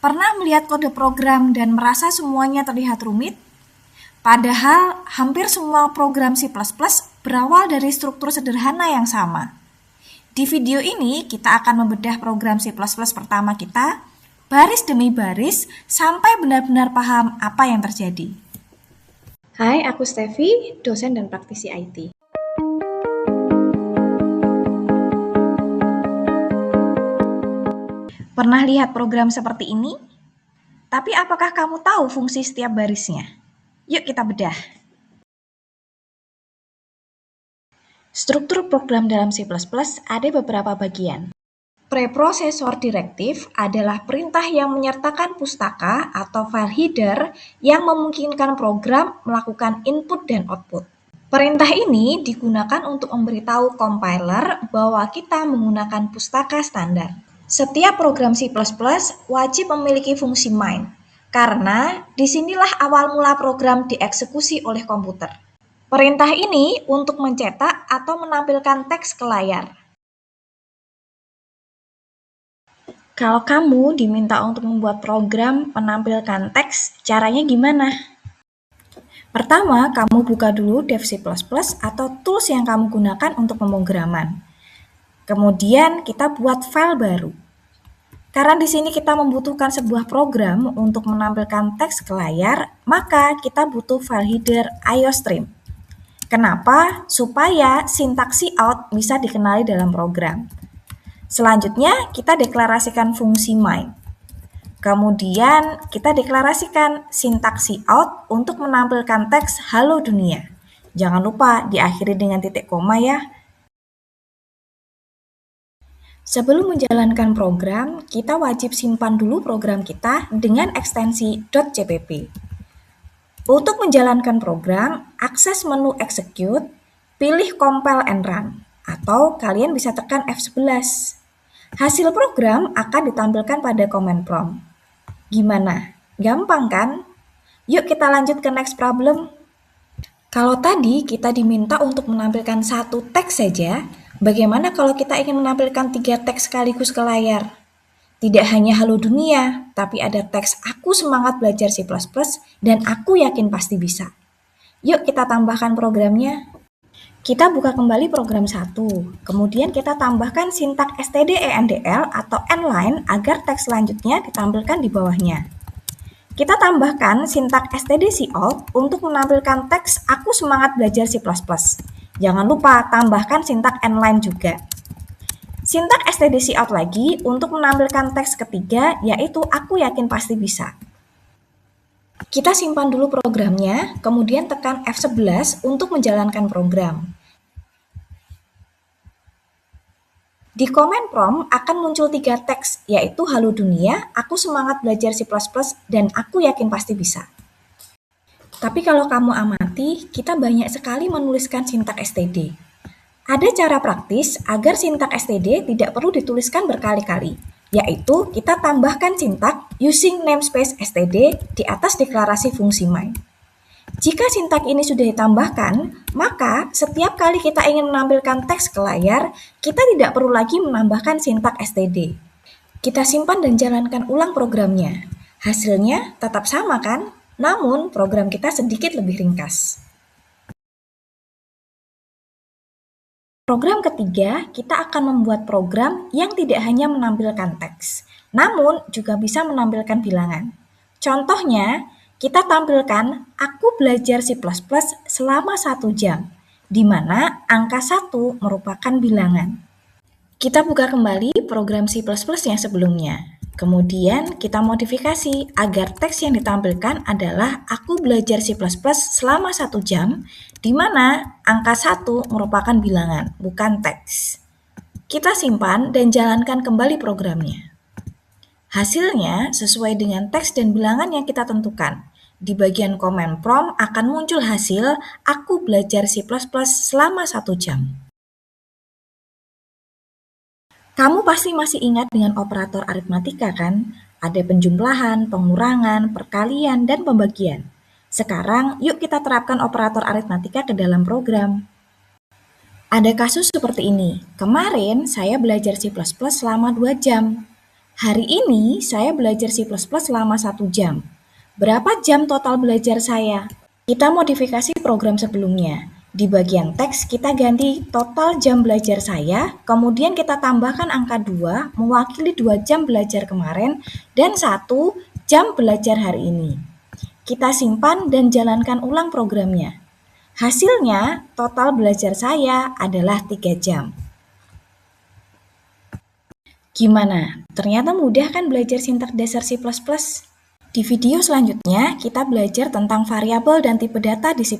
Pernah melihat kode program dan merasa semuanya terlihat rumit? Padahal hampir semua program C++ berawal dari struktur sederhana yang sama. Di video ini kita akan membedah program C++ pertama kita, baris demi baris, sampai benar-benar paham apa yang terjadi. Hai, aku Stevi, dosen dan praktisi IT. Pernah lihat program seperti ini? Tapi apakah kamu tahu fungsi setiap barisnya? Yuk kita bedah. Struktur program dalam C++ ada beberapa bagian. Preprosesor direktif adalah perintah yang menyertakan pustaka atau file header yang memungkinkan program melakukan input dan output. Perintah ini digunakan untuk memberitahu compiler bahwa kita menggunakan pustaka standar. Setiap program C++ wajib memiliki fungsi main, karena disinilah awal mula program dieksekusi oleh komputer. Perintah ini untuk mencetak atau menampilkan teks ke layar. Kalau kamu diminta untuk membuat program menampilkan teks, caranya gimana? Pertama, kamu buka dulu dev C++ atau tools yang kamu gunakan untuk pemrograman. Kemudian kita buat file baru. Karena di sini kita membutuhkan sebuah program untuk menampilkan teks ke layar, maka kita butuh file header IOStream. Kenapa? Supaya sintaks out bisa dikenali dalam program. Selanjutnya, kita deklarasikan fungsi main. Kemudian, kita deklarasikan sintaks out untuk menampilkan teks halo dunia. Jangan lupa diakhiri dengan titik koma ya. Sebelum menjalankan program, kita wajib simpan dulu program kita dengan ekstensi .cpp. Untuk menjalankan program, akses menu execute, pilih compile and run, atau kalian bisa tekan F11. Hasil program akan ditampilkan pada command prompt. Gimana? Gampang kan? Yuk kita lanjut ke next problem. Kalau tadi kita diminta untuk menampilkan satu teks saja, bagaimana kalau kita ingin menampilkan 3 teks sekaligus ke layar? Tidak hanya halo dunia, tapi ada teks aku semangat belajar C++ dan aku yakin pasti bisa. Yuk kita tambahkan programnya. Kita buka kembali program 1, kemudian kita tambahkan sintak stdendl atau nline agar teks selanjutnya ditampilkan di bawahnya. Kita tambahkan sintak stdcout untuk menampilkan teks aku semangat belajar C++. Jangan lupa tambahkan sintak nline juga. Sintak stdcout lagi untuk menampilkan teks ketiga, yaitu aku yakin pasti bisa. Kita simpan dulu programnya, kemudian tekan F11 untuk menjalankan program. Di command prompt akan muncul 3 teks, yaitu halo dunia, aku semangat belajar C++, dan aku yakin pasti bisa. Tapi kalau kamu amati, kita banyak sekali menuliskan sintak std. Ada cara praktis agar sintak std tidak perlu dituliskan berkali-kali, yaitu kita tambahkan sintak using namespace std di atas deklarasi fungsi main. Jika sintak ini sudah ditambahkan, maka setiap kali kita ingin menampilkan teks ke layar, kita tidak perlu lagi menambahkan sintak std. Kita simpan dan jalankan ulang programnya. Hasilnya tetap sama kan? Namun program kita sedikit lebih ringkas. Program ketiga, kita akan membuat program yang tidak hanya menampilkan teks, namun juga bisa menampilkan bilangan. Contohnya, kita tampilkan aku belajar C++ selama 1 jam, di mana angka 1 merupakan bilangan. Kita buka kembali program C++ yang sebelumnya. Kemudian kita modifikasi agar teks yang ditampilkan adalah aku belajar C++ selama 1 jam, di mana angka 1 merupakan bilangan, bukan teks. Kita simpan dan jalankan kembali programnya. Hasilnya sesuai dengan teks dan bilangan yang kita tentukan. Di bagian command prompt akan muncul hasil aku belajar C++ selama 1 jam. Kamu pasti masih ingat dengan operator aritmatika kan? Ada penjumlahan, pengurangan, perkalian, dan pembagian. Sekarang yuk kita terapkan operator aritmatika ke dalam program. Ada kasus seperti ini. Kemarin saya belajar C++ selama 2 jam. Hari ini saya belajar C++ selama 1 jam. Berapa jam total belajar saya? Kita modifikasi program sebelumnya. Di bagian teks kita ganti total jam belajar saya, kemudian kita tambahkan angka 2 mewakili 2 jam belajar kemarin dan 1 jam belajar hari ini. Kita simpan dan jalankan ulang programnya. Hasilnya, total belajar saya adalah 3 jam. Gimana? Ternyata mudah kan belajar sintaks dasar C++? Di video selanjutnya, kita belajar tentang variabel dan tipe data di C++.